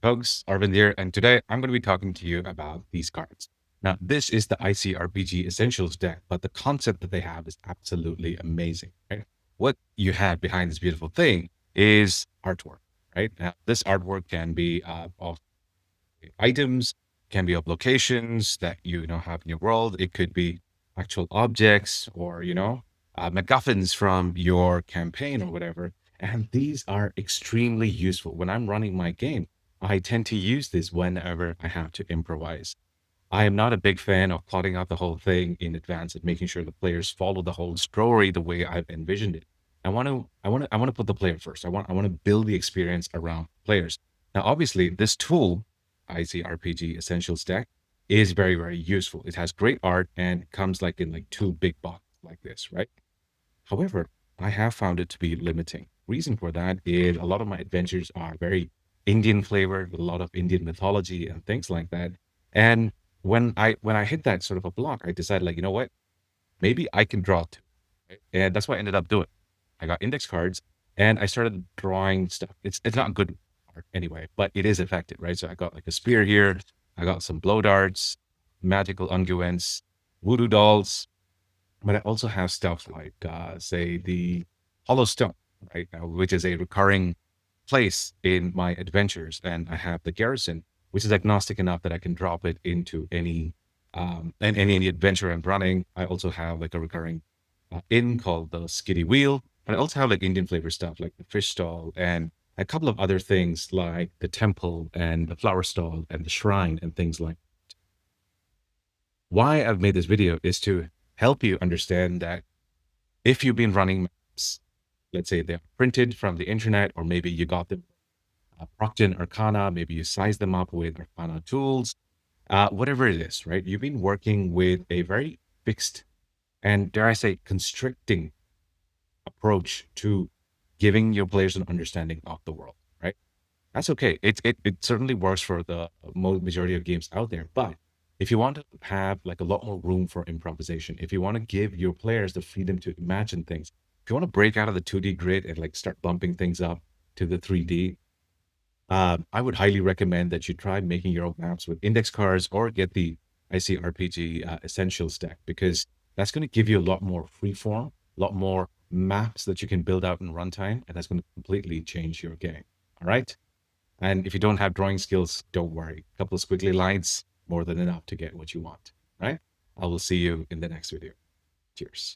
folks, Arvindh here, and today I'm going to be talking to you about these cards. Now, this is the ICRPG Essentials deck, but the concept that they have is absolutely amazing, right? What you have behind this beautiful thing is artwork, right? Now, this artwork can be of items, can be of locations that you have in your world. It could be actual objects or MacGuffins from your campaign or whatever. And these are extremely useful. When I'm running my game, I tend to use this whenever I have to improvise. I am not a big fan of plotting out the whole thing in advance and making sure the players follow the whole story the way I've envisioned it. I want to put the player first. I want to build the experience around players. Now, obviously, this tool, ICRPG Essentials deck, is very, very useful. It has great art and comes like in like two big boxes like this, right? However, I have found it to be limiting. Reason for that is a lot of my adventures are very Indian flavored, a lot of Indian mythology and things like that. And when I hit that sort of a block, I decided like, you know what? Maybe I can draw too. Right? And that's what I ended up doing. I got index cards and I started drawing stuff. It's not good art anyway, but it is effective, right? So I got like a spear here, I got some blow darts, magical unguents, voodoo dolls, but I also have stuff like, say, the Hollow Stone, right? Which is a recurring place in my adventures. And I have the Garrison, which is agnostic enough that I can drop it into any adventure I'm running. I also have like a recurring inn called the Skiddy Wheel. But I also have like Indian flavor stuff like the fish stall and a couple of other things like the temple and the flower stall and the shrine and things like why I've made this video is to help you understand that if you've been running maps, let's say they're printed from the internet, or maybe you got them Procter Arcana, maybe you size them up with Arcana tools, whatever it is, right? You've been working with a very fixed and, dare I say, constricting approach to giving your players an understanding of the world, right? That's okay. It certainly works for the majority of games out there. But if you want to have like a lot more room for improvisation, if you want to give your players the freedom to imagine things, if you want to break out of the 2D grid and like start bumping things up to the 3D, I would highly recommend that you try making your own maps with index cards or get the ICRPG Essentials deck because that's going to give you a lot more freeform, a lot more maps that you can build out in runtime, and that's going to completely change your game. All right. And if you don't have drawing skills, don't worry. A couple of squiggly lines, more than enough to get what you want, right? I will see you in the next video. Cheers.